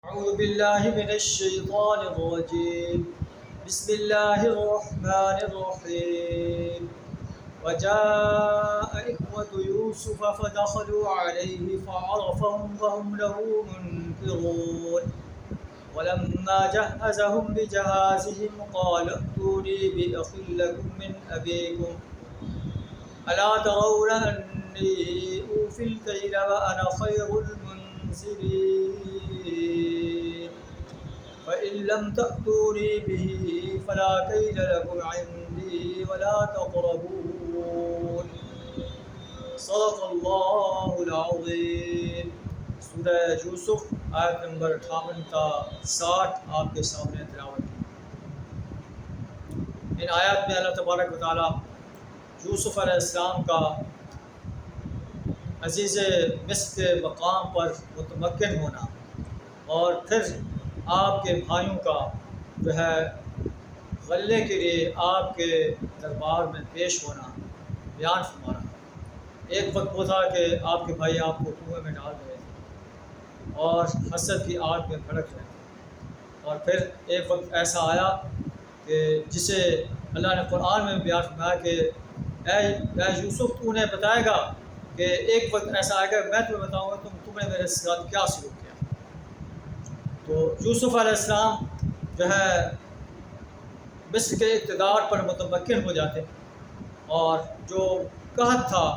أعوذ بالله من الشيطان الرجيم. بسم الله الرحمن الرحيم. وجاء إخوة يوسف فدخلوا عليه فعرفهم وهم له منكرون. ولما جهزهم بجهازهم قال ائتوني بأخ لكم من أبيكم ألا ترون أني أوفي الكيل وأنا خير المنزلين فإن لم تأتوني به فلا كيل لكم عندي ولا تقربون. صدق اللہ العظیم. سورہ یوسف آیت نمبر 58 تا 60 آپ کے سامنے تلاوت کی. ان آیات میں اللہ تبارک و تعالیٰ یوسف علیہ السلام کا عزیز مصر کے مقام پر متمکن ہونا اور پھر آپ کے بھائیوں کا جو ہے غلے کے لیے آپ کے دربار میں پیش ہونا بیان فرما رہا. ایک وقت وہ تھا کہ آپ کے بھائی آپ کو کنویں میں ڈال رہے تھے اور حسد کی آگ میں بھڑک رہے تھے، اور پھر ایک وقت ایسا آیا کہ جسے اللہ نے قرآن میں بیان فرمایا کہ اے یوسف تو انہیں بتائے گا کہ ایک وقت ایسا آئے گا میں تمہیں بتاؤں گا تم نے میرے ساتھ کیا سلوک کیا. تو یوسف علیہ السلام جو ہے مصر کے اقتدار پر متمکن ہو جاتے اور جو قحط تھا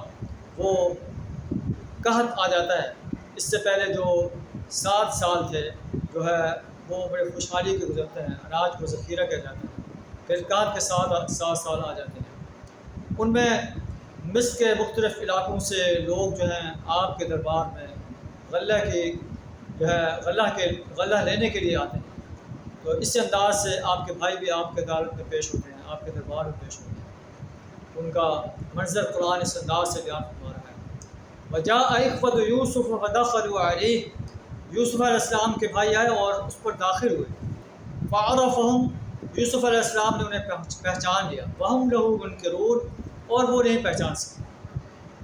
وہ قحط آ جاتا ہے. اس سے پہلے جو 7 سال تھے جو ہے وہ بڑے خوشحالی کے گزرتے ہیں، اناج کو ذخیرہ کیا جاتا ہے. پھر قحط کے 7 سال آ جاتے ہیں. ان میں مصر کے مختلف علاقوں سے لوگ جو ہیں آپ کے دربار میں غلہ لینے کے لیے آتے ہیں. تو اس انداز سے آپ کے بھائی بھی آپ کے عدالت میں پیش ہوتے ہیں، آپ کے دربار میں پیش ہوتے ہیں. ان کا منظر قرآن اس انداز سے بیان فرما رہا ہے. وجاء إخوة يوسف فدخلوا عليه. یوسف علیہ السلام کے بھائی آئے اور اس پر داخل ہوئے. فعرفهم. یوسف علیہ السلام نے انہیں پہچان لیا. وهم له منکرون. اور وہ نہیں پہچان سکے.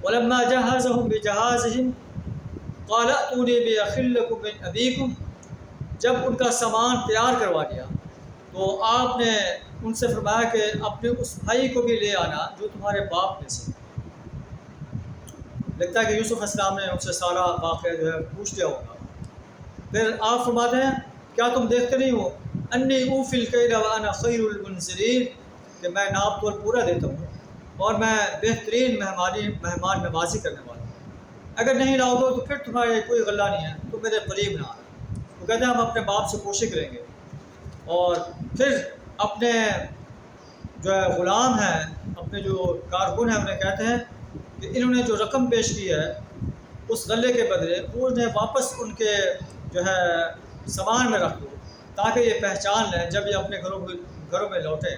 ولما جهزهم بجهازهم قال ائتوني بأخ لكم من أبيكم. جب ان کا سامان تیار کروا دیا تو آپ نے ان سے فرمایا کہ اپنے اس بھائی کو بھی لے آنا جو تمہارے باپ میں سے. لگتا ہے کہ یوسف علیہ السلام نے ان سے سارا واقعہ جو ہے پوچھ لیا ہوگا. پھر آپ فرماتے ہیں کیا تم دیکھتے نہیں ہو انی اوفی الکیل وانا خیر المنزلین، کہ میں ناپ تول پورا دیتا ہوں اور میں بہترین مہمان نوازی کرنے والا ہوں. اگر نہیں لاؤ گے تو پھر تمہارے کوئی غلہ نہیں ہے، تو میرے قریب نہ آنا. وہ کہتے ہیں ہم اپنے باپ سے کوشش کریں گے. اور پھر اپنے جو ہے غلام ہیں، اپنے جو کارکن ہیں، انہیں کہتے ہیں کہ انہوں نے جو رقم پیش کی ہے اس غلے کے بدلے وہ انہیں واپس ان کے جو ہے سامان میں رکھ دو تاکہ یہ پہچان لیں جب یہ اپنے گھروں میں لوٹیں،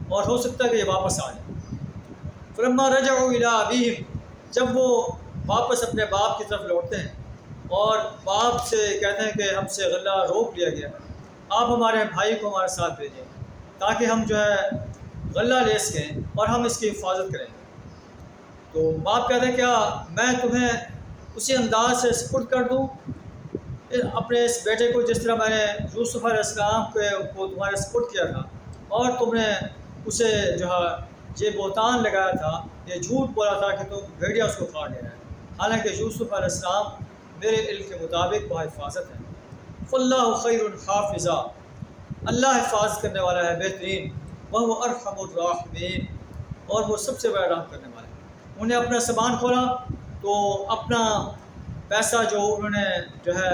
اور ہو سکتا ہے کہ یہ واپس آ جائیں. فلما رجعوا الى ابیہم. جب وہ واپس اپنے باپ کی طرف لوٹتے ہیں اور باپ سے کہتے ہیں کہ ہم سے غلہ روک لیا گیا، آپ ہمارے بھائی کو ہمارے ساتھ بھیجیں تاکہ ہم جو ہے غلہ لے سکیں اور ہم اس کی حفاظت کریں. تو باپ کہتے ہیں کیا میں تمہیں اسی انداز سے سپرد کر دوں اپنے اس بیٹے کو جس طرح میں نے یوسف علیہ السلام کو تمہارے سپرد کیا تھا، اور تم نے اسے جو ہے یہ بہتان لگایا تھا، یہ جھوٹ بولا تھا کہ تم بھیڑیا اس کو کھا لے رہے ہیں، حالانکہ یوسف علیہ السلام میرے علم کے مطابق وہ حفاظت ہے. فاللہ خیر حافظا. اللہ حفاظت کرنے والا ہے بہترین. وہو ارحم الراحمین. اور وہ سب سے بڑا رحم کرنے والا ہے. انہیں اپنا سامان کھولا تو اپنا پیسہ جو انہوں نے جو ہے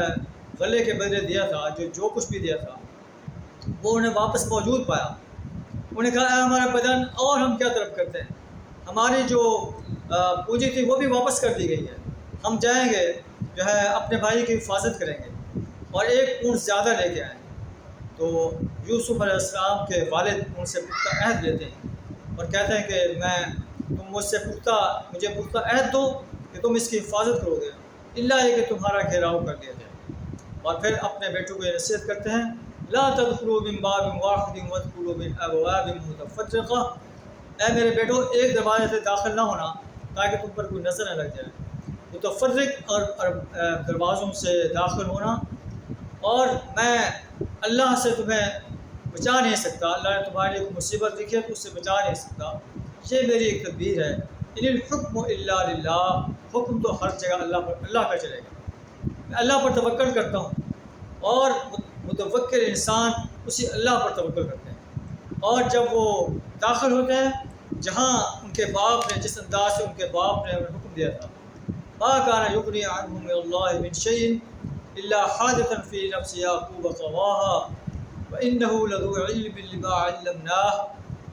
غلے کے بدلے دیا تھا، جو کچھ بھی دیا تھا وہ انہیں واپس موجود پایا. انہیں کہا اے ہمارا بدن اور ہم کیا طلب کرتے ہیں، ہماری جو پونجی تھی وہ بھی واپس کر دی گئی ہے. ہم جائیں گے جو ہے اپنے بھائی کی حفاظت کریں گے اور ایک اونٹ زیادہ لے کے آئیں. تو یوسف علیہ السلام کے والد ان سے پختہ عہد لیتے ہیں اور کہتے ہیں کہ تم مجھے پختہ عہد دو کہ تم اس کی حفاظت کرو گے، اللہ یہ کہ تمہارا گھیراؤ کر لیا جائے. اور پھر اپنے بیٹوں کو یہ نصیحت کرتے ہیں لا تدخلوا من باب واحد وادخلوا من ابواب متفرقہ. اے میرے بیٹو ایک دروازے سے داخل نہ ہونا تاکہ تم پر کوئی نظر نہ لگ جائے. متفرق اور دروازوں سے داخل ہونا اور میں اللہ سے تمہیں بچا نہیں سکتا، اللہ نے تمہاری ایک مصیبت لکھی ہے تو اس سے بچا نہیں سکتا، یہ میری ایک تدبیر ہے۔ ان الحکم الا للہ، حکم تو ہر جگہ اللہ کا چلے گا، میں اللہ پر توکل کرتا ہوں، اور متوکل انسان اسی اللہ پر توکل کرتے ہیں۔ اور جب وہ داخل ہوتے ہیں جہاں ان کے باپ نے، جس انداز سے ان کے باپ نے انہیں حکم دیا تھا، ما كان يغني عنهم من الله من شيء إلا حاجة في نفس يعقوب قضاها وإنه لذو علم لما علمناه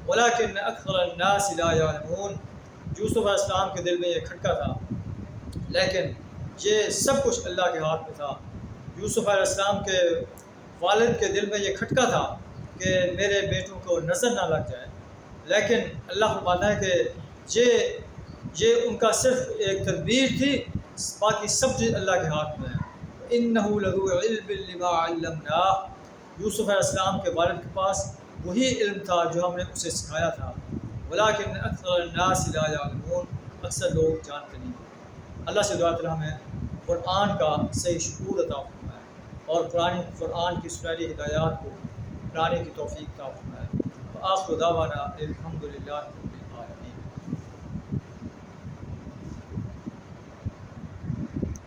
ولكن أكثر الناس لا يعلمون۔ یوسف علیہ السلام کے دل میں یہ کھٹکا تھا، لیکن یہ سب کچھ اللہ کے ہاتھ میں تھا۔ یوسف علیہ السلام کے والد کے دل میں یہ کھٹکا تھا کہ میرے بیٹوں کو نظر نہ لگ جائے، لیکن اللہ فرماتا ہے کہ یہ ان کا صرف ایک تدبیر تھی، باقی سب چیز اللہ کے ہاتھ میں ہے۔ انہ لذو علم لما علمناہ، یوسف علیہ السلام کے والد کے پاس وہی علم تھا جو ہم نے اسے سکھایا تھا، ولکن اکثر الناس لا یعلمون، اکثر لوگ جانتے نہیں۔ اللہ سے دعا تعالیٰ ہمیں قرآن کا صحیح شعور عطا فرمائے اور قرآن کی سنہری ہدایات کو اپنانے کی توفیق عطا فرمائے۔ وآخر دعوانا الحمد للہ۔